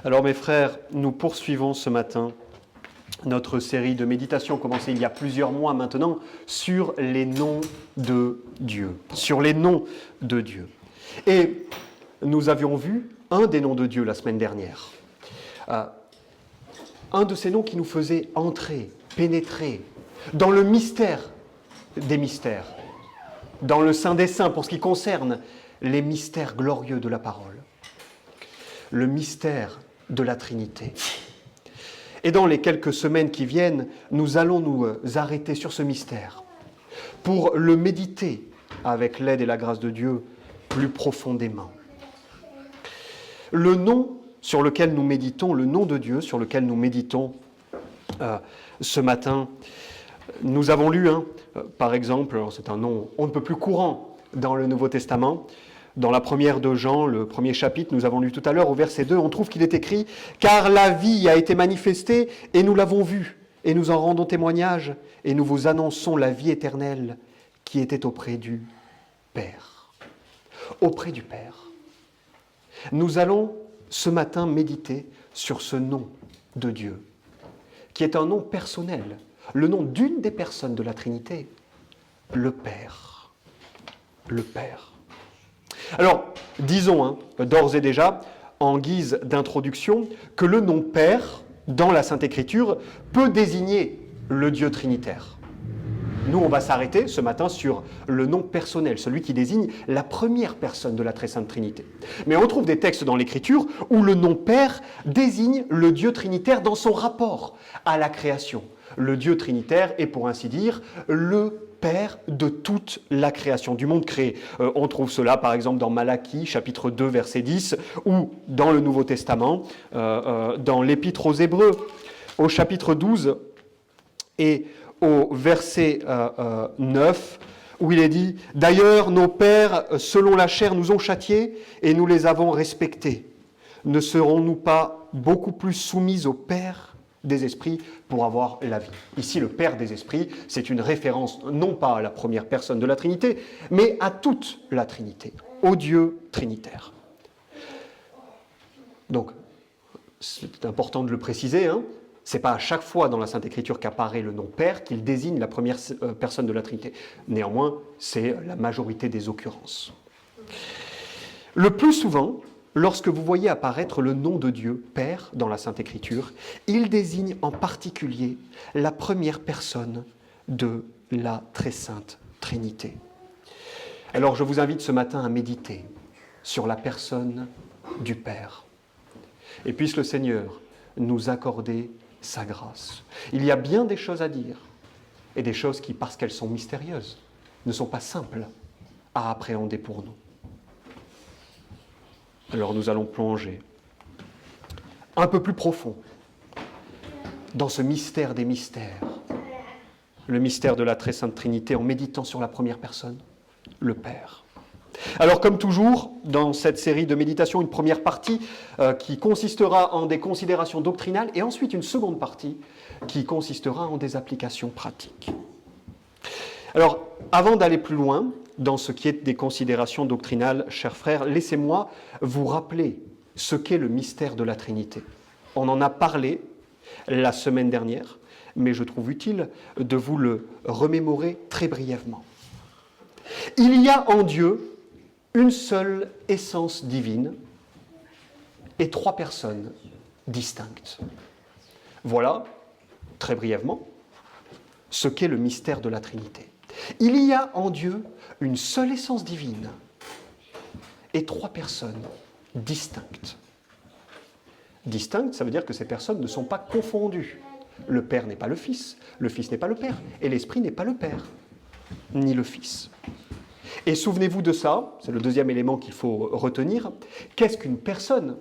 Alors mes frères, nous poursuivons ce matin notre série de méditation commencée il y a plusieurs mois maintenant sur les noms de Dieu. Sur les noms de Dieu. Et nous avions vu un des noms de Dieu la semaine dernière. Un de ces noms qui nous faisait entrer, pénétrer dans le mystère des mystères, dans le Saint des Saints pour ce qui concerne les mystères glorieux de la parole, le mystère de la Trinité. Et dans les quelques semaines qui viennent, nous allons nous arrêter sur ce mystère pour le méditer avec l'aide et la grâce de Dieu plus profondément. Le nom sur lequel nous méditons, le nom de Dieu sur lequel nous méditons ce matin, nous avons lu, par exemple, c'est un nom on ne peut plus courant dans le Nouveau Testament. Dans la première de Jean, le premier chapitre, nous avons lu tout à l'heure, au verset 2, on trouve qu'il est écrit « Car la vie a été manifestée, et nous l'avons vue, et nous en rendons témoignage, et nous vous annonçons la vie éternelle qui était auprès du Père. » Auprès du Père. Nous allons ce matin méditer sur ce nom de Dieu, qui est un nom personnel, le nom d'une des personnes de la Trinité, le Père. Le Père. Alors, disons d'ores et déjà, en guise d'introduction, que le nom Père, dans la Sainte Écriture, peut désigner le Dieu trinitaire. Nous, on va s'arrêter ce matin sur le nom personnel, celui qui désigne la première personne de la Très Sainte Trinité. Mais on trouve des textes dans l'Écriture où le nom Père désigne le Dieu trinitaire dans son rapport à la création. Le Dieu trinitaire est, pour ainsi dire, le Père de toute la création, du monde créé. On trouve cela, par exemple, dans Malachie, chapitre 2, verset 10, ou dans le Nouveau Testament, dans l'Épître aux Hébreux, au chapitre 12 et au verset 9, où il est dit « D'ailleurs, nos pères, selon la chair, nous ont châtiés, et nous les avons respectés. Ne serons-nous pas beaucoup plus soumis au Père des esprits pour avoir la vie ?» Ici, le Père des esprits, c'est une référence non pas à la première personne de la Trinité, mais à toute la Trinité, au Dieu trinitaire. Donc, c'est important de le préciser, c'est pas à chaque fois dans la Sainte Écriture qu'apparaît le nom Père qu'il désigne la première personne de la Trinité. Néanmoins, c'est la majorité des occurrences. Le plus souvent, lorsque vous voyez apparaître le nom de Dieu, Père, dans la Sainte Écriture, il désigne en particulier la première personne de la Très Sainte Trinité. Alors je vous invite ce matin à méditer sur la personne du Père. Et puisse le Seigneur nous accorder sa grâce. Il y a bien des choses à dire, et des choses qui, parce qu'elles sont mystérieuses, ne sont pas simples à appréhender pour nous. Alors nous allons plonger un peu plus profond dans ce mystère des mystères, le mystère de la Très Sainte Trinité, en méditant sur la première personne, le Père. Alors comme toujours, dans cette série de méditations, une première partie qui consistera en des considérations doctrinales et ensuite une seconde partie qui consistera en des applications pratiques. Alors, avant d'aller plus loin dans ce qui est des considérations doctrinales, chers frères, laissez-moi vous rappeler ce qu'est le mystère de la Trinité. On en a parlé la semaine dernière, mais je trouve utile de vous le remémorer très brièvement. Il y a en Dieu une seule essence divine et trois personnes distinctes. Voilà, très brièvement, ce qu'est le mystère de la Trinité. Il y a en Dieu une seule essence divine et trois personnes distinctes. Distinctes, ça veut dire que ces personnes ne sont pas confondues. Le Père n'est pas le Fils n'est pas le Père, et l'Esprit n'est pas le Père, ni le Fils. Et souvenez-vous de ça, c'est le deuxième élément qu'il faut retenir. Qu'est-ce qu'une personne ?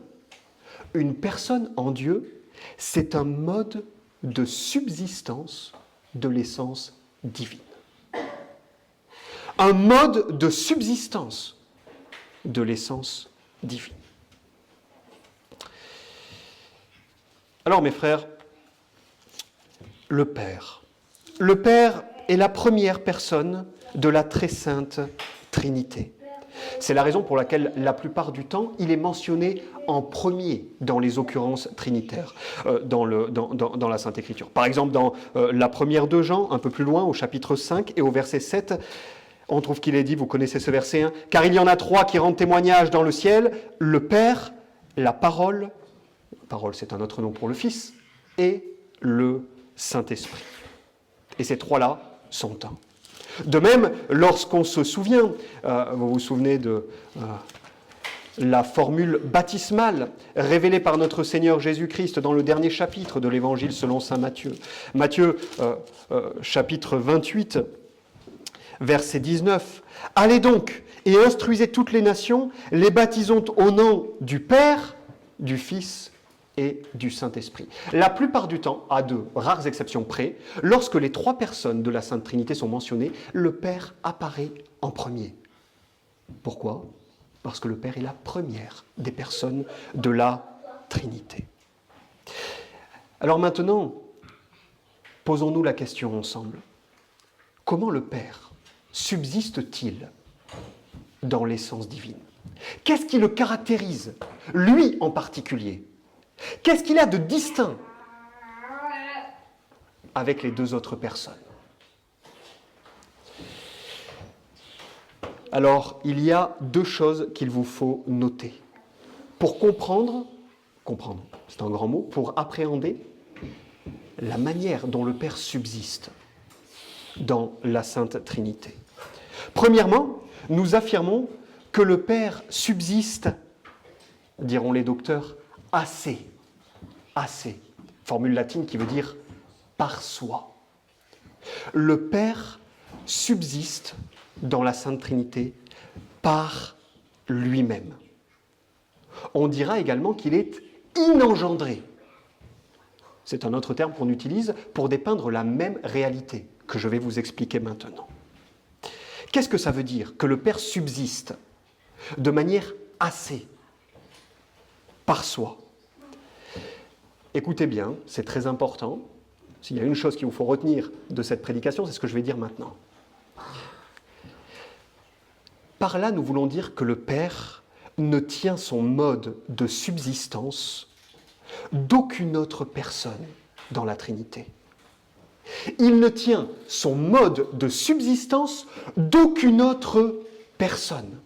Une personne en Dieu, c'est un mode de subsistance de l'essence divine. Un mode de subsistance de l'essence divine. Alors mes frères, le Père. Le Père est la première personne de la Très Sainte Trinité. C'est la raison pour laquelle, la plupart du temps, il est mentionné en premier dans les occurrences trinitaires, dans la Sainte Écriture. Par exemple, dans la première de Jean, un peu plus loin, au chapitre 5 et au verset 7, on trouve qu'il est dit, vous connaissez ce verset, hein, « Car il y en a trois qui rendent témoignage dans le ciel, le Père, la parole c'est un autre nom pour le Fils, et le Saint-Esprit. » Et ces trois-là sont un. De même, lorsqu'on se souvient, vous vous souvenez de la formule baptismale révélée par notre Seigneur Jésus-Christ dans le dernier chapitre de l'Évangile selon saint Matthieu. Matthieu, chapitre 28, verset 19. « Allez donc et instruisez toutes les nations, les baptisons au nom du Père, du Fils et du Saint-Esprit. » La plupart du temps, à de rares exceptions près, lorsque les trois personnes de la Sainte Trinité sont mentionnées, le Père apparaît en premier. Pourquoi ? Parce que le Père est la première des personnes de la Trinité. Alors maintenant, posons-nous la question ensemble. Comment le Père subsiste-t-il dans l'essence divine ? Qu'est-ce qui le caractérise, lui en particulier ? Qu'est-ce qu'il a de distinct avec les deux autres personnes ? Alors, il y a deux choses qu'il vous faut noter. Pour comprendre, c'est un grand mot, pour appréhender la manière dont le Père subsiste dans la Sainte Trinité. Premièrement, nous affirmons que le Père subsiste, diront les docteurs, assez, formule latine qui veut dire par soi. Le Père subsiste dans la Sainte Trinité par lui-même. On dira également qu'il est inengendré. C'est un autre terme qu'on utilise pour dépeindre la même réalité que je vais vous expliquer maintenant. Qu'est-ce que ça veut dire que le Père subsiste de manière assez, par soi ? Écoutez bien, c'est très important. S'il y a une chose qu'il vous faut retenir de cette prédication, c'est ce que je vais dire maintenant. Par là, nous voulons dire que le Père ne tient son mode de subsistance d'aucune autre personne dans la Trinité. Il ne tient son mode de subsistance d'aucune autre personne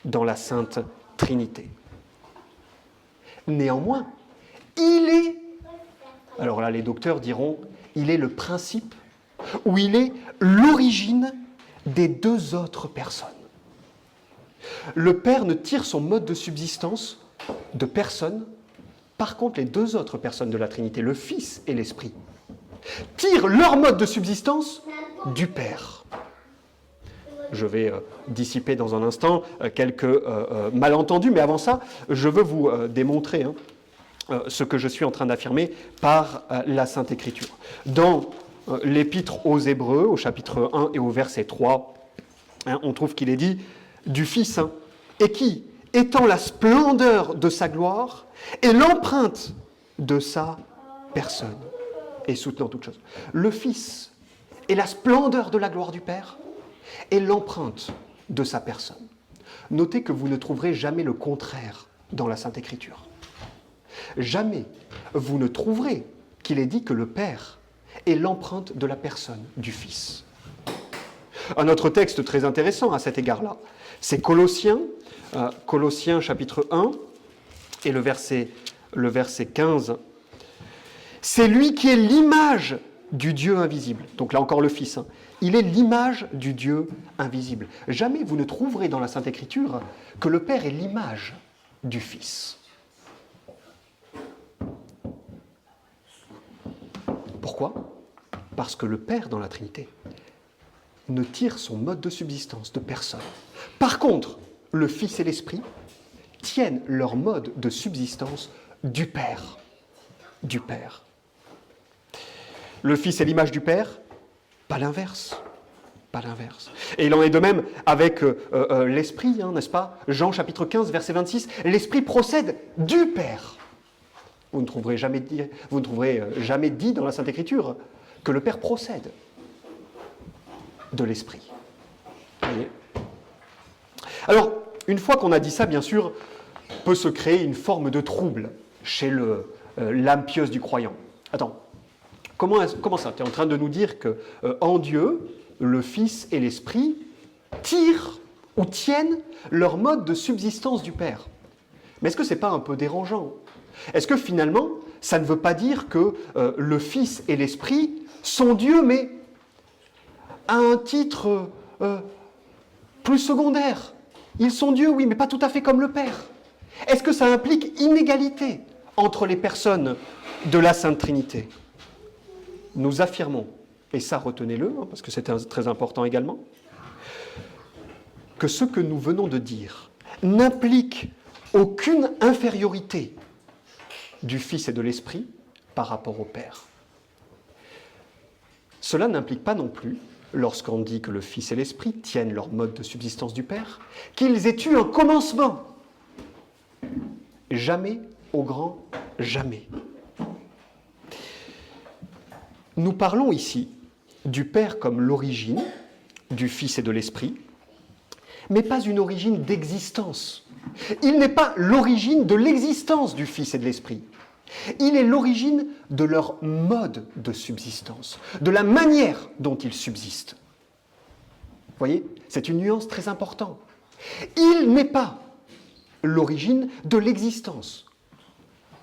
dans la Sainte Trinité. Néanmoins, il est, alors là les docteurs diront, il est le principe ou il est l'origine des deux autres personnes. Le Père ne tire son mode de subsistance de personne. Par contre, les deux autres personnes de la Trinité, le Fils et l'Esprit, tirent leur mode de subsistance du Père. Je vais dissiper dans un instant quelques malentendus, mais avant ça, je veux vous démontrer ce que je suis en train d'affirmer par la Sainte Écriture. Dans l'Épître aux Hébreux, au chapitre 1 et au verset 3, on trouve qu'il est dit du Fils, et qui, étant la splendeur de sa gloire et l'empreinte de sa personne, et soutenant toute chose. Le Fils est la splendeur de la gloire du Père et l'empreinte de sa personne. Notez que vous ne trouverez jamais le contraire dans la Sainte Écriture. Jamais vous ne trouverez qu'il est dit que le Père est l'empreinte de la personne du Fils. Un autre texte très intéressant à cet égard-là, c'est Colossiens, chapitre 1, et le verset 15. C'est lui qui est l'image du Dieu invisible. Donc là encore le Fils. Il est l'image du Dieu invisible. Jamais vous ne trouverez dans la Sainte Écriture que le Père est l'image du Fils. Pourquoi ? Parce que le Père dans la Trinité ne tire son mode de subsistance de personne. Par contre, le Fils et l'Esprit tiennent leur mode de subsistance du Père. Du Père. Le Fils est l'image du Père, pas l'inverse. Pas l'inverse. Et il en est de même avec l'Esprit, n'est-ce pas ? Jean chapitre 15, verset 26, l'Esprit procède du Père. Vous ne trouverez jamais dit dans la Sainte Écriture que le Père procède de l'Esprit. Voyez ? Alors, une fois qu'on a dit ça, bien sûr, peut se créer une forme de trouble chez l'âme pieuse du croyant. Attends, comment ça? Tu es en train de nous dire que en Dieu, le Fils et l'Esprit tirent ou tiennent leur mode de subsistance du Père. Mais est-ce que ce n'est pas un peu dérangeant? Est-ce que finalement, ça ne veut pas dire que le Fils et l'Esprit sont Dieu, mais à un titre plus secondaire? Ils sont Dieu, oui, mais pas tout à fait comme le Père. Est-ce que ça implique inégalité entre les personnes de la Sainte Trinité? Nous affirmons, et ça retenez-le, parce que c'est très important également, que ce que nous venons de dire n'implique aucune infériorité du Fils et de l'Esprit par rapport au Père. Cela n'implique pas non plus, lorsqu'on dit que le Fils et l'Esprit tiennent leur mode de subsistance du Père, qu'ils aient eu un commencement. Jamais, au grand jamais. Nous parlons ici du Père comme l'origine du Fils et de l'Esprit, mais pas une origine d'existence. Il n'est pas l'origine de l'existence du Fils et de l'Esprit. Il est l'origine de leur mode de subsistance, de la manière dont ils subsistent. Vous voyez, c'est une nuance très importante. Il n'est pas l'origine de l'existence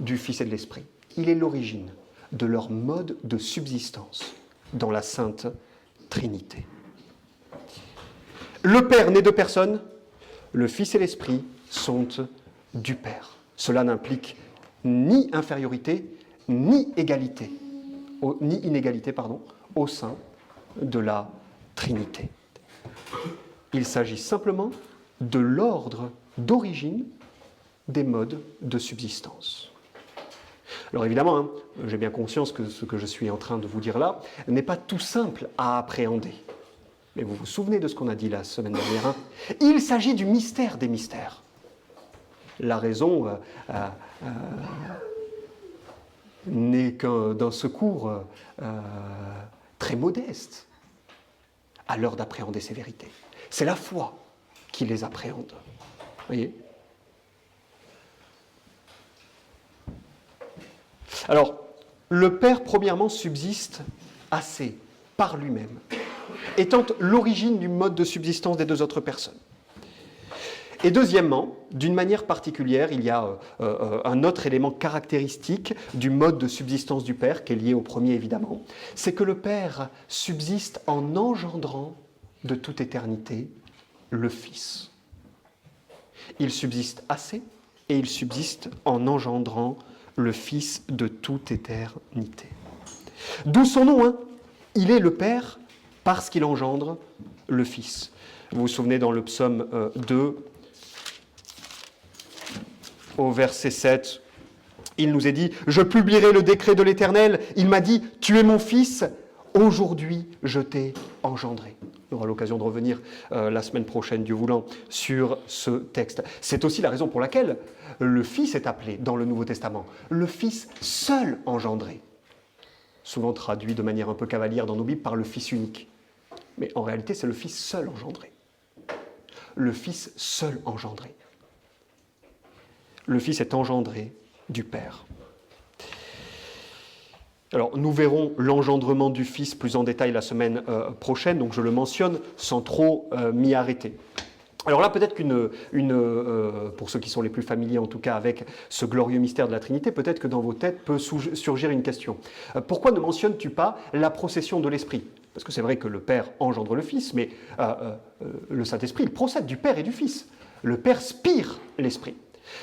du Fils et de l'Esprit. Il est l'origine de leur mode de subsistance dans la Sainte Trinité. Le Père n'est de personne, le Fils et l'Esprit sont du Père. Cela n'implique ni infériorité, ni inégalité au sein de la Trinité. Il s'agit simplement de l'ordre d'origine des modes de subsistance. Alors évidemment, j'ai bien conscience que ce que je suis en train de vous dire là n'est pas tout simple à appréhender. Mais vous vous souvenez de ce qu'on a dit la semaine dernière, Il s'agit du mystère des mystères. La raison n'est d'un secours très modeste à l'heure d'appréhender ces vérités. C'est la foi qui les appréhende. Voyez ? Alors, le Père, premièrement, subsiste assez par lui-même, étant l'origine du mode de subsistance des deux autres personnes. Et deuxièmement, d'une manière particulière, il y a un autre élément caractéristique du mode de subsistance du Père, qui est lié au premier évidemment, c'est que le Père subsiste en engendrant de toute éternité le Fils. Il subsiste assez et il subsiste en engendrant le Fils de toute éternité. D'où son nom, il est le Père parce qu'il engendre le Fils. Vous vous souvenez dans le psaume 2, au verset 7, il nous est dit « Je publierai le décret de l'Éternel. Il m'a dit « Tu es mon Fils, aujourd'hui je t'ai engendré. » On aura l'occasion de revenir la semaine prochaine, Dieu voulant, sur ce texte. C'est aussi la raison pour laquelle le Fils est appelé dans le Nouveau Testament le Fils seul engendré. Souvent traduit de manière un peu cavalière dans nos Bibles par le Fils unique. Mais en réalité, c'est le Fils seul engendré. Le Fils seul engendré. Le Fils est engendré du Père. Alors, nous verrons l'engendrement du Fils plus en détail la semaine prochaine, donc je le mentionne sans trop m'y arrêter. Alors là, peut-être pour ceux qui sont les plus familiers en tout cas avec ce glorieux mystère de la Trinité, peut-être que dans vos têtes peut surgir une question. Pourquoi ne mentionnes-tu pas la procession de l'Esprit ? Parce que c'est vrai que le Père engendre le Fils, mais le Saint-Esprit, il procède du Père et du Fils. Le Père spire l'Esprit.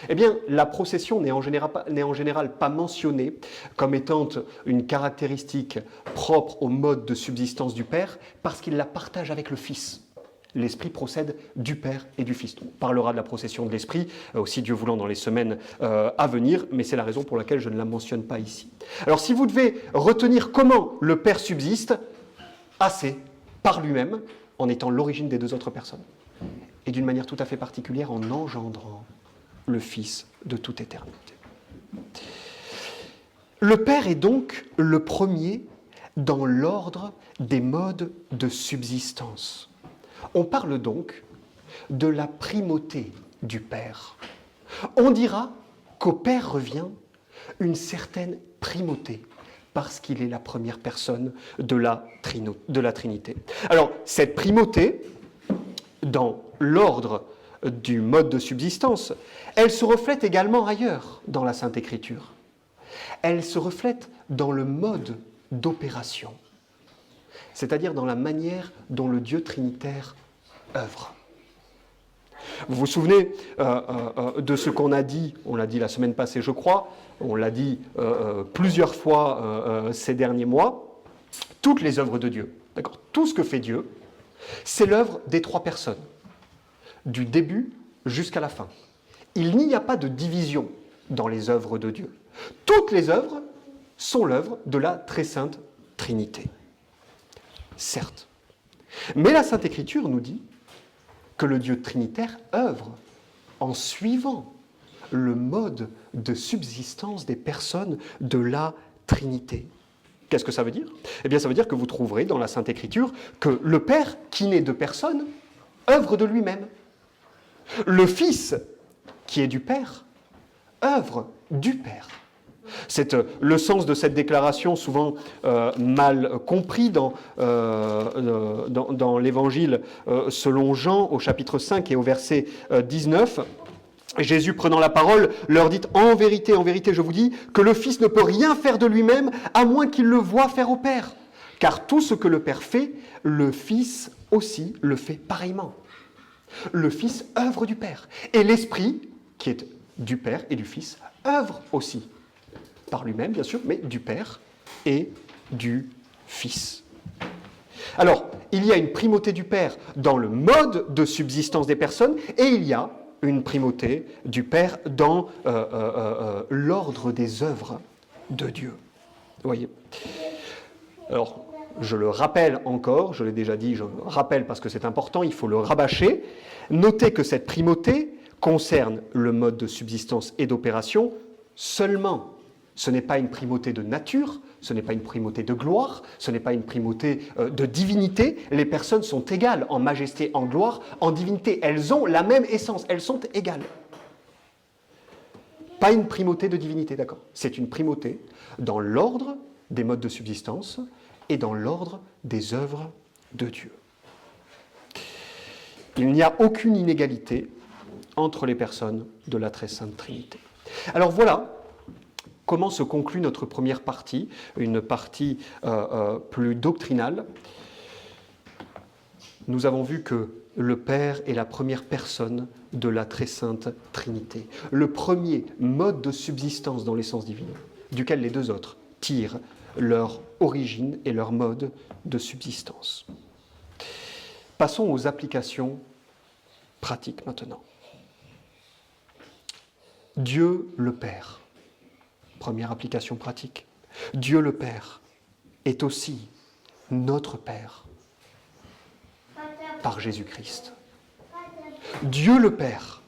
Eh bien, la procession n'est en général pas mentionnée comme étant une caractéristique propre au mode de subsistance du Père, parce qu'il la partage avec le Fils. L'Esprit procède du Père et du Fils. On parlera de la procession de l'Esprit, aussi Dieu voulant dans les semaines à venir, mais c'est la raison pour laquelle je ne la mentionne pas ici. Alors si vous devez retenir comment le Père subsiste, assez, par lui-même, en étant l'origine des deux autres personnes, et d'une manière tout à fait particulière en engendrant le Fils de toute éternité. Le Père est donc le premier dans l'ordre des modes de subsistance. On parle donc de la primauté du Père. On dira qu'au Père revient une certaine primauté, parce qu'il est la première personne de la Trinité. Alors, cette primauté, dans l'ordre du mode de subsistance, elle se reflète également ailleurs dans la Sainte Écriture. Elle se reflète dans le mode d'opération, c'est-à-dire dans la manière dont le Dieu trinitaire œuvre. Vous vous souvenez de ce qu'on a dit, on l'a dit la semaine passée je crois, on l'a dit plusieurs fois ces derniers mois, toutes les œuvres de Dieu, d'accord, tout ce que fait Dieu, c'est l'œuvre des trois personnes, du début jusqu'à la fin. Il n'y a pas de division dans les œuvres de Dieu. Toutes les œuvres sont l'œuvre de la très sainte Trinité. Certes. Mais la Sainte Écriture nous dit que le Dieu trinitaire œuvre en suivant le mode de subsistance des personnes de la Trinité. Qu'est-ce que ça veut dire ? Eh bien, ça veut dire que vous trouverez dans la Sainte Écriture que le Père, qui n'est de personne, œuvre de lui-même. Le Fils, qui est du Père, œuvre du Père. C'est le sens de cette déclaration, souvent mal compris dans l'Évangile selon Jean, au chapitre 5 et au verset 19. Jésus, prenant la parole, leur dit « En vérité, je vous dis que le Fils ne peut rien faire de lui-même, à moins qu'il le voie faire au Père. Car tout ce que le Père fait, le Fils aussi le fait pareillement. » Le Fils œuvre du Père. Et l'Esprit, qui est du Père et du Fils, œuvre aussi. Par lui-même, bien sûr, mais du Père et du Fils. Alors, il y a une primauté du Père dans le mode de subsistance des personnes, et il y a une primauté du Père dans l'ordre des œuvres de Dieu. Vous voyez ? Alors, je le rappelle encore, je l'ai déjà dit, je le rappelle parce que c'est important, il faut le rabâcher. Notez que cette primauté concerne le mode de subsistance et d'opération seulement. Ce n'est pas une primauté de nature, ce n'est pas une primauté de gloire, ce n'est pas une primauté de divinité. Les personnes sont égales en majesté, en gloire, en divinité. Elles ont la même essence, elles sont égales. Pas une primauté de divinité, d'accord. C'est une primauté dans l'ordre des modes de subsistance et dans l'ordre des œuvres de Dieu. Il n'y a aucune inégalité entre les personnes de la très sainte Trinité. Alors voilà comment se conclut notre première partie, une partie plus doctrinale. Nous avons vu que le Père est la première personne de la très sainte Trinité, le premier mode de subsistance dans l'essence divine, duquel les deux autres tirent leur origine et leur mode de subsistance. Passons aux applications pratiques maintenant. Dieu le Père. Première application pratique. Dieu le Père est aussi notre Père par Jésus-Christ. Dieu le Père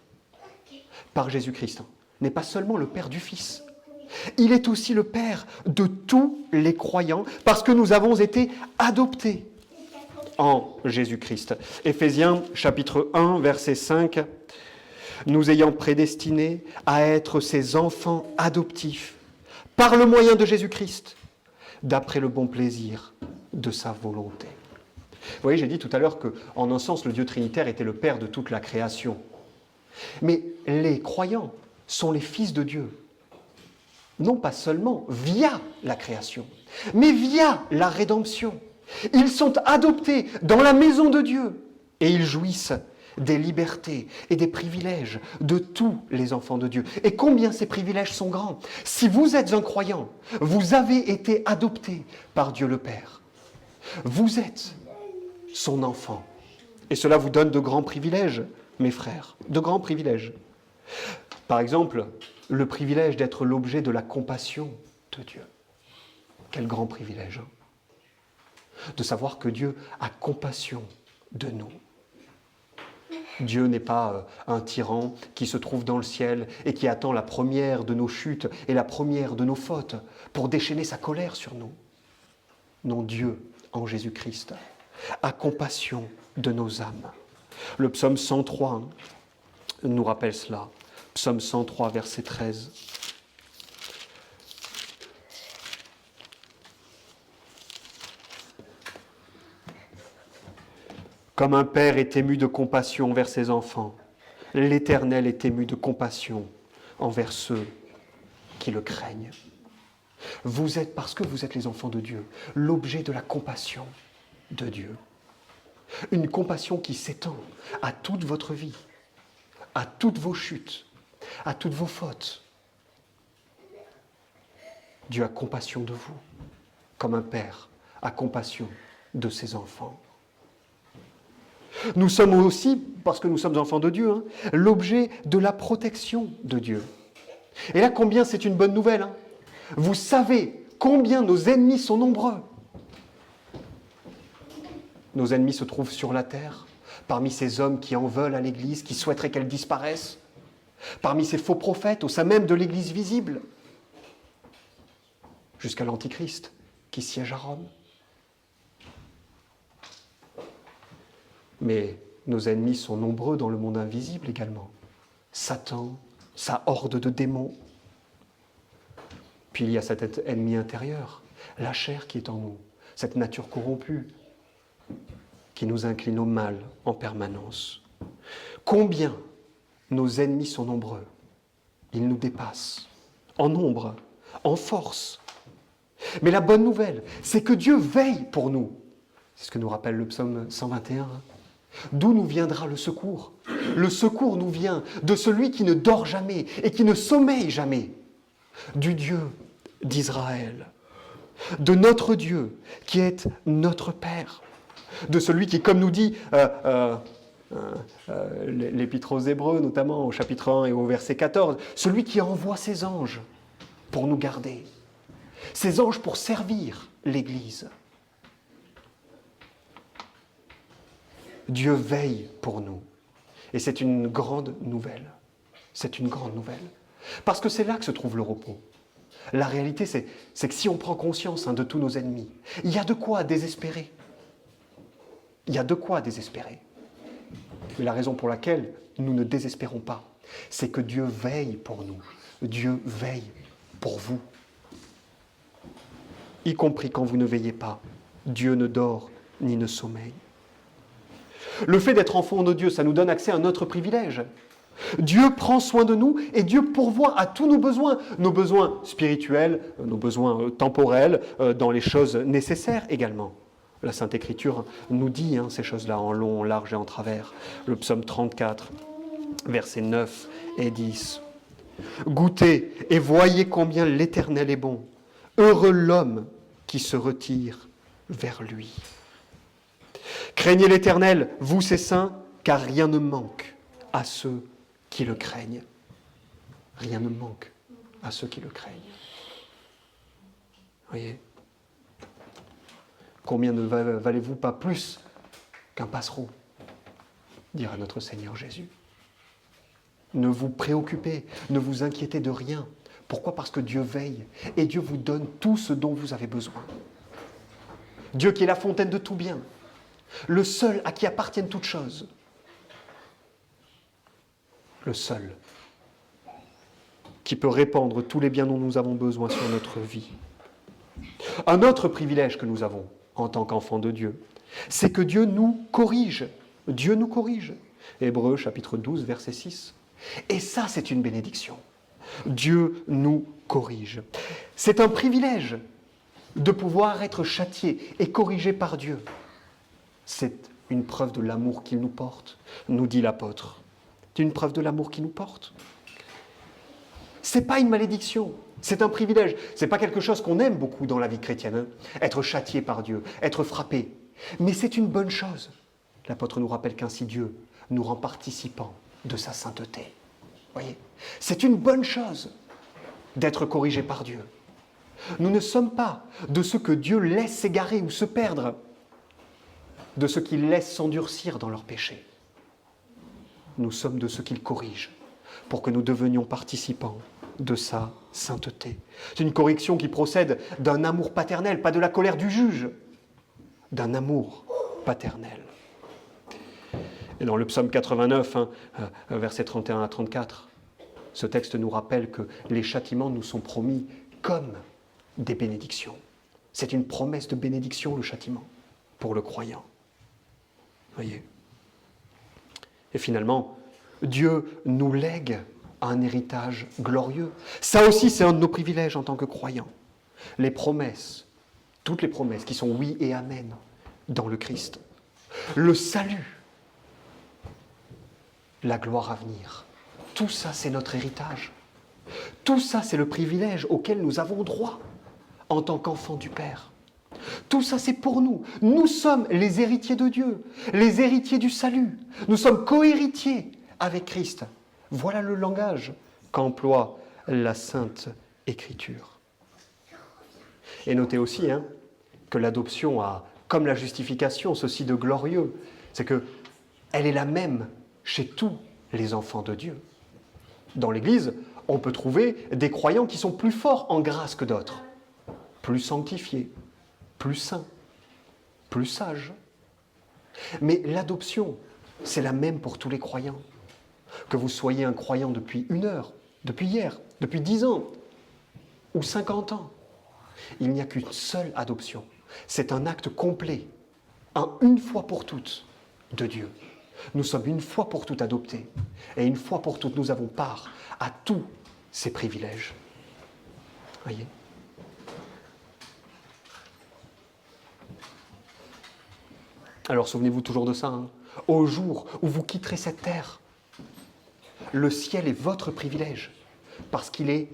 par Jésus-Christ n'est pas seulement le Père du Fils. Il est aussi le Père de tous les croyants parce que nous avons été adoptés en Jésus-Christ. Éphésiens chapitre 1, verset 5. Nous ayant prédestinés à être ses enfants adoptifs par le moyen de Jésus-Christ, d'après le bon plaisir de sa volonté. Vous voyez, j'ai dit tout à l'heure qu'en un sens, le Dieu trinitaire était le Père de toute la création. Mais les croyants sont les fils de Dieu. Non pas seulement via la création, mais via la rédemption. Ils sont adoptés dans la maison de Dieu et ils jouissent des libertés et des privilèges de tous les enfants de Dieu. Et combien ces privilèges sont grands. Si vous êtes un croyant, vous avez été adopté par Dieu le Père. Vous êtes son enfant. Et cela vous donne de grands privilèges, mes frères, de grands privilèges. Par exemple, le privilège d'être l'objet de la compassion de Dieu. Quel grand privilège, hein ? De savoir que Dieu a compassion de nous. Dieu n'est pas un tyran qui se trouve dans le ciel et qui attend la première de nos chutes et la première de nos fautes pour déchaîner sa colère sur nous. Non, Dieu, en Jésus-Christ, a compassion de nos âmes. Le psaume 103 nous rappelle cela. Psaume 103, verset 13. Comme un père est ému de compassion envers ses enfants, l'Éternel est ému de compassion envers ceux qui le craignent. Vous êtes, parce que vous êtes les enfants de Dieu, l'objet de la compassion de Dieu. Une compassion qui s'étend à toute votre vie, à toutes vos chutes, à toutes vos fautes. Dieu a compassion de vous, comme un père a compassion de ses enfants. Nous sommes aussi, parce que nous sommes enfants de Dieu, l'objet de la protection de Dieu. Et là, combien c'est une bonne nouvelle. Vous savez combien nos ennemis sont nombreux. Nos ennemis se trouvent sur la terre, parmi ces hommes qui en veulent à l'Église, qui souhaiteraient qu'elle disparaisse, parmi ces faux prophètes au sein même de l'Église visible, jusqu'à l'Antichrist qui siège à Rome. Mais nos ennemis sont nombreux dans le monde invisible également. Satan, sa horde de démons. Puis il y a cet ennemi intérieur, la chair qui est en nous, cette nature corrompue qui nous incline au mal en permanence. Combien nos ennemis sont nombreux. Ils nous dépassent en nombre, en force. Mais la bonne nouvelle, c'est que Dieu veille pour nous. C'est ce que nous rappelle le psaume 121. D'où nous viendra le secours? Le secours nous vient de celui qui ne dort jamais et qui ne sommeille jamais, du Dieu d'Israël, de notre Dieu qui est notre Père, de celui qui, comme nous dit l'Épître aux Hébreux, notamment au chapitre 1 et au verset 14, celui qui envoie ses anges pour nous garder, ses anges pour servir l'Église. Dieu veille pour nous. Et c'est une grande nouvelle. C'est une grande nouvelle. Parce que c'est là que se trouve le repos. La réalité, c'est que si on prend conscience de tous nos ennemis, il y a de quoi désespérer. Il y a de quoi désespérer. Mais la raison pour laquelle nous ne désespérons pas, c'est que Dieu veille pour nous. Dieu veille pour vous. Y compris quand vous ne veillez pas. Dieu ne dort ni ne sommeille. Le fait d'être enfant de Dieu, ça nous donne accès à un autre privilège. Dieu prend soin de nous et Dieu pourvoit à tous nos besoins spirituels, nos besoins temporels, dans les choses nécessaires également. La Sainte Écriture nous dit ces choses-là en long, en large et en travers. Le psaume 34, versets 9 et 10. Goûtez et voyez combien l'Éternel est bon. Heureux l'homme qui se retire vers lui. Craignez l'Éternel, vous ses saints, car rien ne manque à ceux qui le craignent. Rien ne manque à ceux qui le craignent. Voyez ? Combien ne valez-vous pas plus qu'un passereau, dira notre Seigneur Jésus. Ne vous préoccupez, ne vous inquiétez de rien. Pourquoi ? Parce que Dieu veille et Dieu vous donne tout ce dont vous avez besoin. Dieu qui est la fontaine de tout bien, le seul à qui appartiennent toutes choses, le seul qui peut répandre tous les biens dont nous avons besoin sur notre vie. Un autre privilège que nous avons en tant qu'enfants de Dieu, c'est que Dieu nous corrige. Dieu nous corrige. Hébreux chapitre 12, verset 6. Et ça, c'est une bénédiction. Dieu nous corrige. C'est un privilège de pouvoir être châtié et corrigé par Dieu. C'est une preuve de l'amour qu'il nous porte, nous dit l'apôtre. C'est une preuve de l'amour qu'il nous porte. C'est pas une malédiction, c'est un privilège. C'est pas quelque chose qu'on aime beaucoup dans la vie chrétienne, être châtié par Dieu, être frappé. Mais c'est une bonne chose. L'apôtre nous rappelle qu'ainsi Dieu nous rend participants de sa sainteté. Voyez, c'est une bonne chose d'être corrigé par Dieu. Nous ne sommes pas de ceux que Dieu laisse s'égarer ou se perdre, de ceux qu'il laisse s'endurcir dans leurs péchés. Nous sommes de ceux qu'il corrige pour que nous devenions participants de sa sainteté. C'est une correction qui procède d'un amour paternel, pas de la colère du juge, d'un amour paternel. Et dans le psaume 89, versets 31 à 34, ce texte nous rappelle que les châtiments nous sont promis comme des bénédictions. C'est une promesse de bénédiction, le châtiment, pour le croyant. Voyez. Et finalement, Dieu nous lègue un héritage glorieux. Ça aussi, c'est un de nos privilèges en tant que croyants. Les promesses, toutes les promesses qui sont oui et amen dans le Christ. Le salut, la gloire à venir. Tout ça, c'est notre héritage. Tout ça, c'est le privilège auquel nous avons droit en tant qu'enfants du Père. Tout ça, c'est pour nous. Nous sommes les héritiers de Dieu, les héritiers du salut. Nous sommes co-héritiers avec Christ. Voilà le langage qu'emploie la Sainte Écriture. Et notez aussi que l'adoption a, comme la justification, ceci de glorieux, c'est qu'elle est la même chez tous les enfants de Dieu. Dans l'Église, on peut trouver des croyants qui sont plus forts en grâce que d'autres, plus sanctifiés, plus saints, plus sages. Mais l'adoption, c'est la même pour tous les croyants. Que vous soyez un croyant depuis 1 heure, depuis hier, depuis 10 ans ou 50 ans, il n'y a qu'une seule adoption. C'est un acte complet, une fois pour toutes, de Dieu. Nous sommes une fois pour toutes adoptés. Et une fois pour toutes, nous avons part à tous ces privilèges. Voyez ? Alors souvenez-vous toujours de ça. Au jour où vous quitterez cette terre, le ciel est votre privilège, parce qu'il est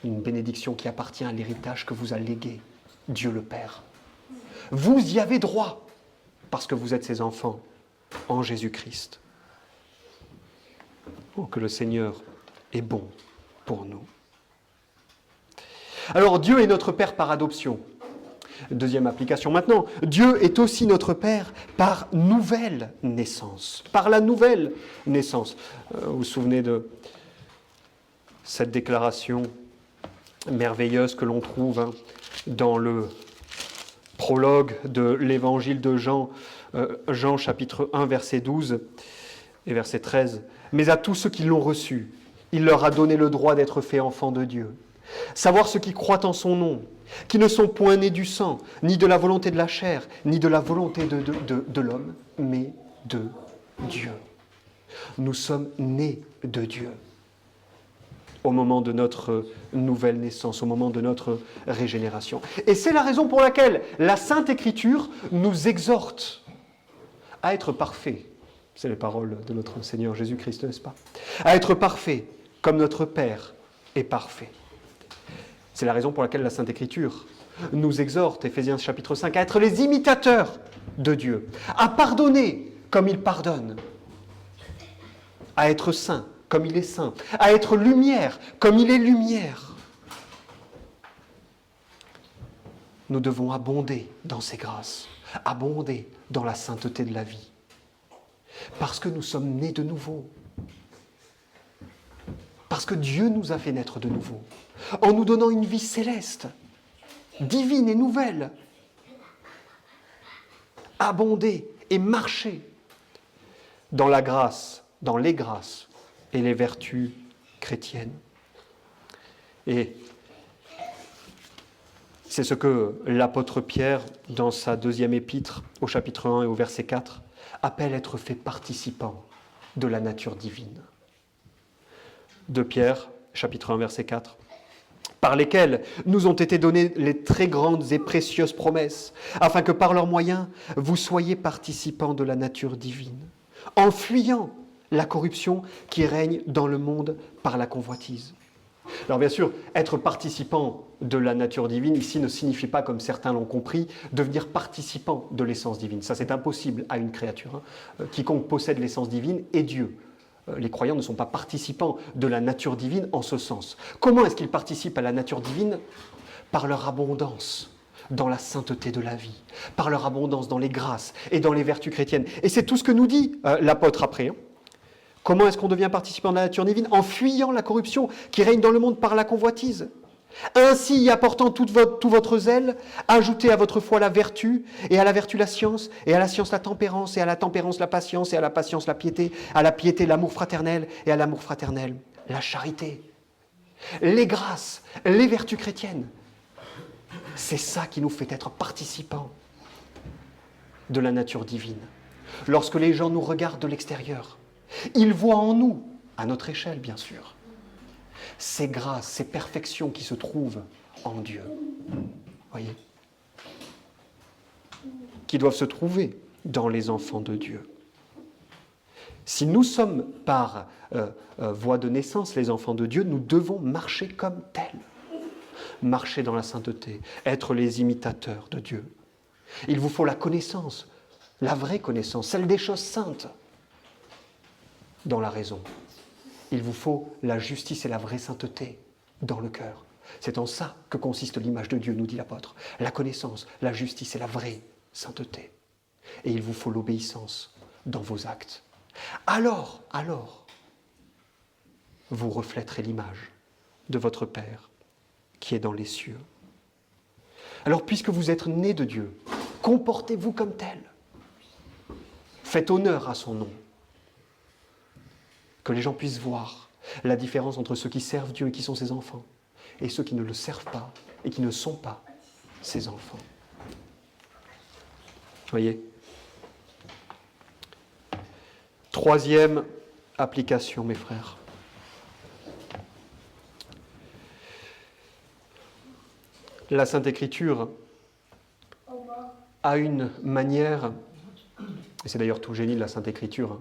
une bénédiction qui appartient à l'héritage que vous a légué Dieu le Père. Vous y avez droit, parce que vous êtes ses enfants en Jésus-Christ. Oh, que le Seigneur est bon pour nous. Alors Dieu est notre Père par adoption. Deuxième application maintenant, Dieu est aussi notre Père par nouvelle naissance. Par la nouvelle naissance. Vous vous souvenez de cette déclaration merveilleuse que l'on trouve dans le prologue de l'évangile de Jean, Jean chapitre 1, verset 12 et verset 13. « Mais à tous ceux qui l'ont reçu, il leur a donné le droit d'être faits enfants de Dieu. Savoir ceux qui croient en son nom, qui ne sont point nés du sang, ni de la volonté de la chair, ni de la volonté de l'homme, mais de Dieu. » Nous sommes nés de Dieu au moment de notre nouvelle naissance, au moment de notre régénération. Et c'est la raison pour laquelle la Sainte Écriture nous exhorte à être parfaits. C'est les paroles de notre Seigneur Jésus-Christ, n'est-ce pas? À être parfaits comme notre Père est parfait. C'est la raison pour laquelle la Sainte Écriture nous exhorte, Éphésiens chapitre 5, à être les imitateurs de Dieu, à pardonner comme il pardonne, à être saint comme il est saint, à être lumière comme il est lumière. Nous devons abonder dans ces grâces, abonder dans la sainteté de la vie, parce que nous sommes nés de nouveau, parce que Dieu nous a fait naître de nouveau, en nous donnant une vie céleste, divine et nouvelle. Abonder et marcher dans la grâce, dans les grâces et les vertus chrétiennes. Et c'est ce que l'apôtre Pierre, dans sa 2e épître, au chapitre 1 et au verset 4, appelle être fait participant de la nature divine. 2 Pierre, chapitre 1, verset 4. Par lesquels nous ont été données les très grandes et précieuses promesses, afin que par leurs moyens, vous soyez participants de la nature divine, en fuyant la corruption qui règne dans le monde par la convoitise. Alors bien sûr, être participant de la nature divine ici ne signifie pas, comme certains l'ont compris, devenir participant de l'essence divine. Ça, c'est impossible à une créature. Quiconque possède l'essence divine est Dieu. Les croyants ne sont pas participants de la nature divine en ce sens. Comment est-ce qu'ils participent à la nature divine? Par leur abondance dans la sainteté de la vie, par leur abondance dans les grâces et dans les vertus chrétiennes. Et c'est tout ce que nous dit l'apôtre après. Comment est-ce qu'on devient participant de la nature divine? En fuyant la corruption qui règne dans le monde par la convoitise. Ainsi, apportant tout votre zèle, ajoutez à votre foi la vertu, et à la vertu la science, et à la science la tempérance, et à la tempérance la patience, et à la patience la piété, à la piété l'amour fraternel, et à l'amour fraternel la charité. Les grâces, les vertus chrétiennes, c'est ça qui nous fait être participants de la nature divine. Lorsque les gens nous regardent de l'extérieur, ils voient en nous, à notre échelle bien sûr, ces grâces, ces perfections qui se trouvent en Dieu. Voyez ? Qui doivent se trouver dans les enfants de Dieu. Si nous sommes par voie de naissance les enfants de Dieu, nous devons marcher comme tels. Marcher dans la sainteté, être les imitateurs de Dieu. Il vous faut la connaissance, la vraie connaissance, celle des choses saintes, dans la raison. Il vous faut la justice et la vraie sainteté dans le cœur. C'est en ça que consiste l'image de Dieu, nous dit l'apôtre. La connaissance, la justice et la vraie sainteté. Et il vous faut l'obéissance dans vos actes. Alors, vous reflèterez l'image de votre Père qui est dans les cieux. Alors, puisque vous êtes nés de Dieu, comportez-vous comme tel. Faites honneur à son nom. Que les gens puissent voir la différence entre ceux qui servent Dieu et qui sont ses enfants, et ceux qui ne le servent pas et qui ne sont pas ses enfants. Voyez ? Troisième application, mes frères. La Sainte Écriture a une manière, et c'est d'ailleurs tout le génie de la Sainte Écriture,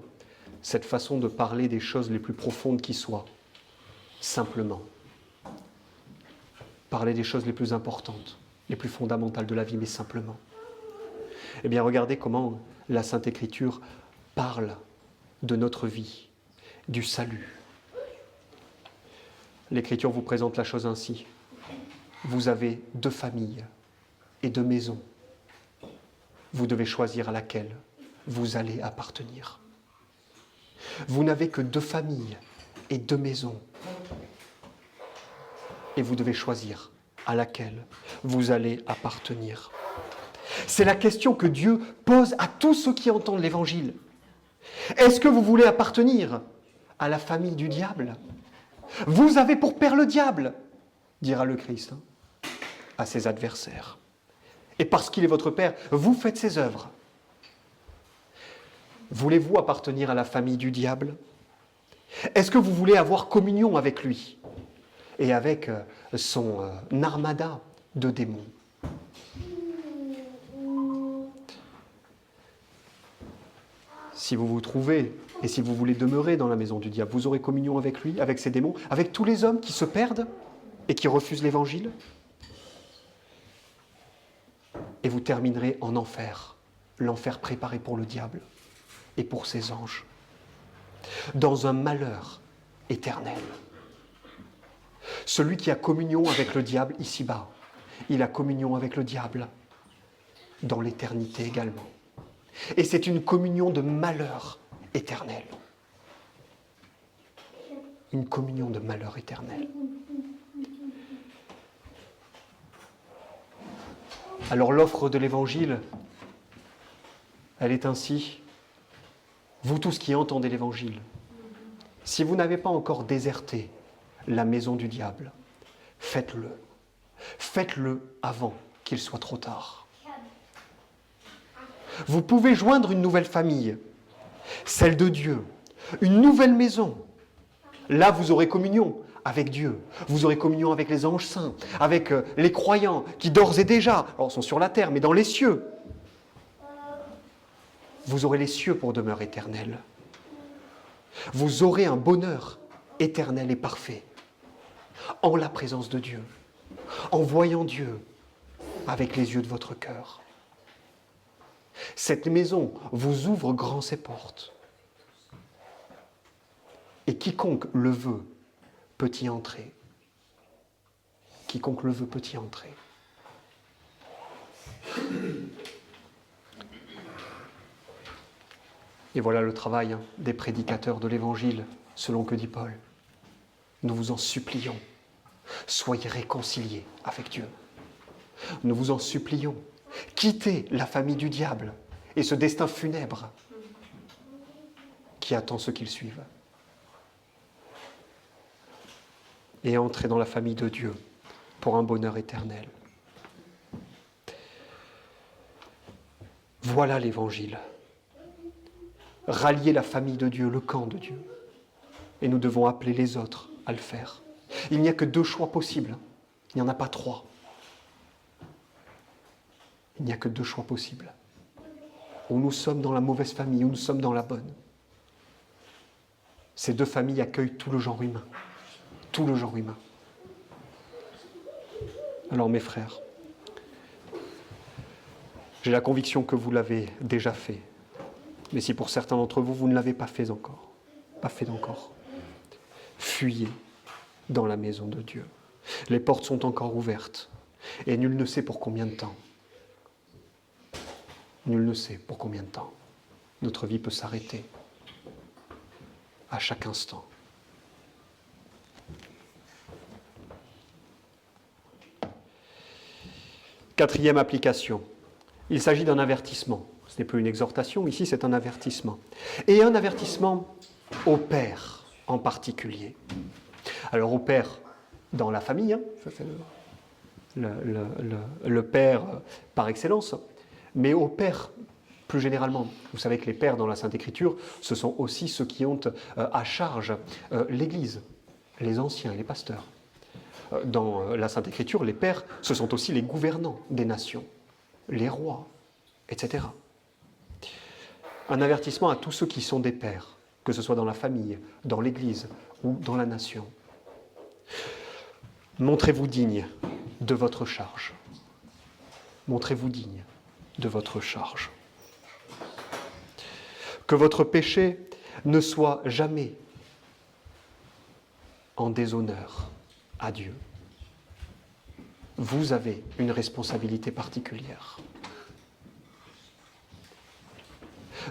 cette façon de parler des choses les plus profondes qui soient, simplement. Parler des choses les plus importantes, les plus fondamentales de la vie, mais simplement. Eh bien, regardez comment la Sainte Écriture parle de notre vie, du salut. L'Écriture vous présente la chose ainsi. Vous avez 2 familles et 2 maisons. Vous devez choisir à laquelle vous allez appartenir. Vous n'avez que 2 familles et 2 maisons. Et vous devez choisir à laquelle vous allez appartenir. C'est la question que Dieu pose à tous ceux qui entendent l'Évangile. Est-ce que vous voulez appartenir à la famille du diable ? Vous avez pour père le diable, dira le Christ, à ses adversaires. Et parce qu'il est votre père, vous faites ses œuvres. Voulez-vous appartenir à la famille du diable ? Est-ce que vous voulez avoir communion avec lui et avec son armada de démons ? Si vous vous trouvez et si vous voulez demeurer dans la maison du diable, vous aurez communion avec lui, avec ses démons, avec tous les hommes qui se perdent et qui refusent l'Évangile. Et vous terminerez en enfer, l'enfer préparé pour le diable et pour ses anges, dans un malheur éternel. Celui qui a communion avec le diable ici-bas, il a communion avec le diable dans l'éternité également. Et c'est une communion de malheur éternel. Une communion de malheur éternel. Alors l'offre de l'Évangile, elle est ainsi. Vous tous qui entendez l'Évangile, si vous n'avez pas encore déserté la maison du diable, faites-le. Faites-le avant qu'il soit trop tard. Vous pouvez joindre une nouvelle famille, celle de Dieu, une nouvelle maison. Là, vous aurez communion avec Dieu. Vous aurez communion avec les anges saints, avec les croyants qui d'ores et déjà, alors sont sur la terre, mais dans les cieux. Vous aurez les cieux pour demeure éternelle. Vous aurez un bonheur éternel et parfait en la présence de Dieu, en voyant Dieu avec les yeux de votre cœur. Cette maison vous ouvre grand ses portes. Et quiconque le veut peut y entrer. Quiconque le veut peut y entrer. Et voilà le travail des prédicateurs de l'Évangile, selon que dit Paul. Nous vous en supplions. Soyez réconciliés avec Dieu. Nous vous en supplions. Quittez la famille du diable et ce destin funèbre qui attend ceux qui le suivent. Et entrez dans la famille de Dieu pour un bonheur éternel. Voilà l'Évangile. Rallier la famille de Dieu, le camp de Dieu. Et nous devons appeler les autres à le faire. Il n'y a que 2 choix possibles. Il n'y en a pas 3. Il n'y a que 2 choix possibles. Ou nous sommes dans la mauvaise famille, ou nous sommes dans la bonne. Ces 2 familles accueillent tout le genre humain. Tout le genre humain. Alors mes frères, j'ai la conviction que vous l'avez déjà fait. Mais si pour certains d'entre vous, vous ne l'avez pas fait encore, fuyez dans la maison de Dieu. Les portes sont encore ouvertes et nul ne sait pour combien de temps. Nul ne sait pour combien de temps. Notre vie peut s'arrêter à chaque instant. Quatrième application. Il s'agit d'un avertissement. Ce n'est plus une exhortation, ici c'est un avertissement. Et un avertissement au père en particulier. Alors au père dans la famille, ça c'est le père par excellence, mais au père plus généralement. Vous savez que les pères dans la Sainte Écriture, ce sont aussi ceux qui ont à charge l'Église, les anciens, les pasteurs. Dans la Sainte Écriture, les pères, ce sont aussi les gouvernants des nations, les rois, etc. Un avertissement à tous ceux qui sont des pères, que ce soit dans la famille, dans l'Église ou dans la nation. Montrez-vous digne de votre charge. Montrez-vous digne de votre charge. Que votre péché ne soit jamais en déshonneur à Dieu. Vous avez une responsabilité particulière.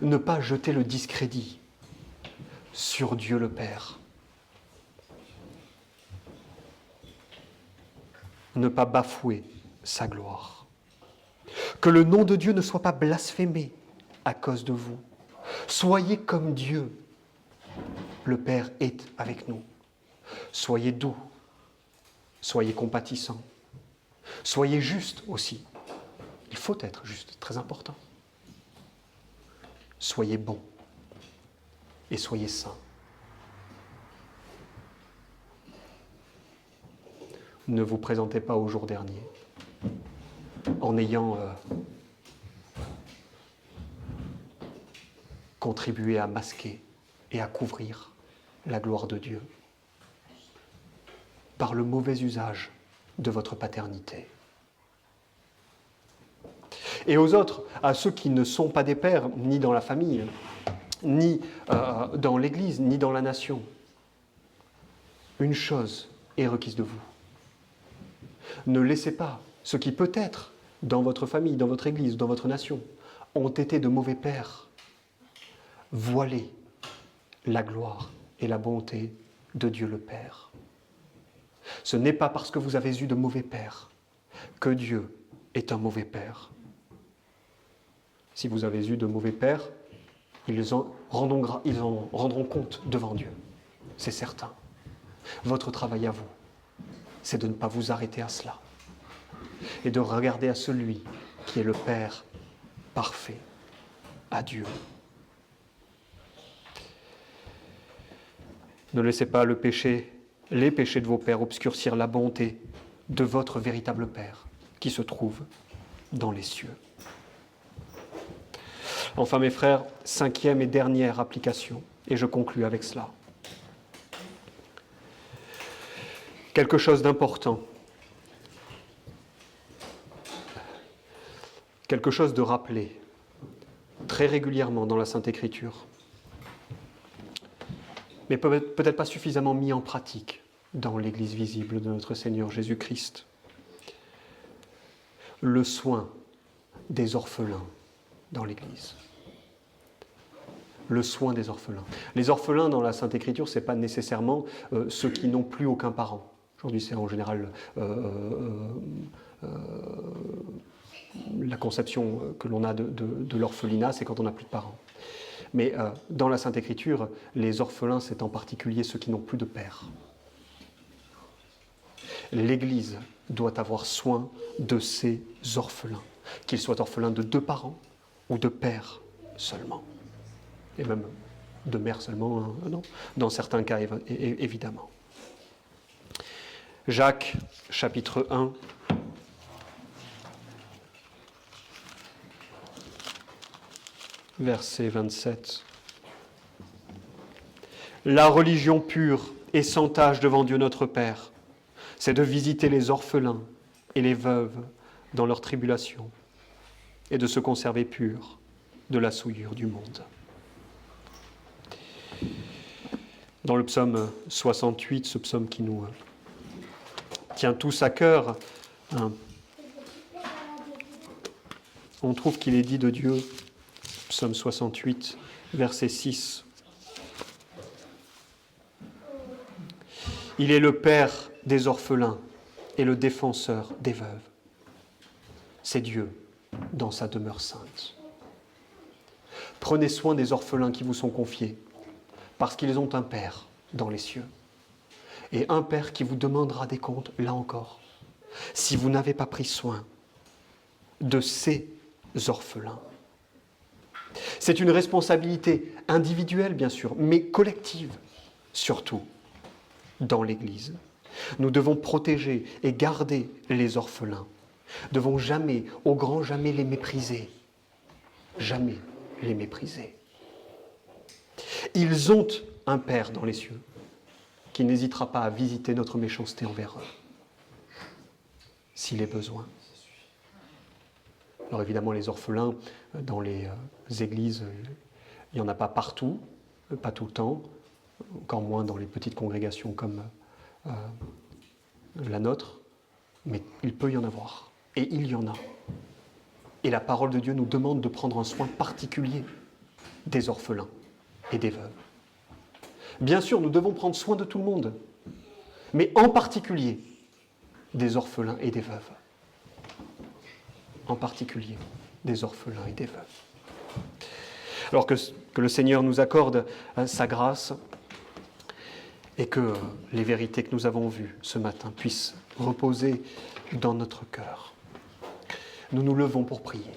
Ne pas jeter le discrédit sur Dieu le Père. Ne pas bafouer sa gloire. Que le nom de Dieu ne soit pas blasphémé à cause de vous. Soyez comme Dieu, le Père, est avec nous. Soyez doux, soyez compatissants, soyez justes aussi. Il faut être juste, très important. Soyez bons et soyez saints. Ne vous présentez pas au jour dernier en ayant contribué à masquer et à couvrir la gloire de Dieu par le mauvais usage de votre paternité. Et aux autres, à ceux qui ne sont pas des pères, ni dans la famille, ni dans l'Église, ni dans la nation, une chose est requise de vous. Ne laissez pas ceux qui peut-être, dans votre famille, dans votre Église, dans votre nation, ont été de mauvais pères, voiler la gloire et la bonté de Dieu le Père. Ce n'est pas parce que vous avez eu de mauvais pères que Dieu est un mauvais père. Si vous avez eu de mauvais pères, ils en rendront compte devant Dieu, c'est certain. Votre travail à vous, c'est de ne pas vous arrêter à cela et de regarder à celui qui est le Père parfait, à Dieu. Ne laissez pas les péchés de vos pères obscurcir la bonté de votre véritable Père qui se trouve dans les cieux. Enfin, mes frères, 5e et dernière application, et je conclus avec cela. Quelque chose d'important, quelque chose de rappelé très régulièrement dans la Sainte Écriture, mais peut-être pas suffisamment mis en pratique dans l'Église visible de notre Seigneur Jésus-Christ. Le soin des orphelins dans l'Église. Le soin des orphelins. Les orphelins dans la Sainte Écriture, ce n'est pas nécessairement ceux qui n'ont plus aucun parent. Aujourd'hui, c'est en général la conception que l'on a de l'orphelinat, c'est quand on n'a plus de parents. Mais dans la Sainte Écriture, les orphelins, c'est en particulier ceux qui n'ont plus de père. L'Église doit avoir soin de ces orphelins, qu'ils soient orphelins de 2 parents ou de père seulement. Et même de mère seulement, hein, non, dans certains cas, évidemment. Jacques, chapitre 1. Verset 27. La religion pure et sans tache devant Dieu notre Père, c'est de visiter les orphelins et les veuves dans leur tribulation et de se conserver purs de la souillure du monde. Dans le psaume 68, ce psaume qui nous tient tous à cœur, hein, on trouve qu'il est dit de Dieu, psaume 68, verset 6. Il est le Père des orphelins et le défenseur des veuves. C'est Dieu dans sa demeure sainte. Prenez soin des orphelins qui vous sont confiés, parce qu'ils ont un Père dans les cieux. Et un Père qui vous demandera des comptes, là encore, si vous n'avez pas pris soin de ces orphelins. C'est une responsabilité individuelle, bien sûr, mais collective, surtout, dans l'Église. Nous devons protéger et garder les orphelins. Nous devons jamais, au grand jamais, les mépriser. Jamais les mépriser. Ils ont un Père dans les cieux qui n'hésitera pas à visiter notre méchanceté envers eux, s'il est besoin. Alors évidemment, les orphelins, dans les églises, il n'y en a pas partout, pas tout le temps, encore moins dans les petites congrégations comme la nôtre, mais il peut y en avoir, et il y en a. Et la parole de Dieu nous demande de prendre un soin particulier des orphelins et des veuves. Bien sûr, nous devons prendre soin de tout le monde, mais en particulier des orphelins et des veuves. En particulier des orphelins et des veuves. Alors que le Seigneur nous accorde sa grâce et que les vérités que nous avons vues ce matin puissent reposer dans notre cœur. Nous nous levons pour prier.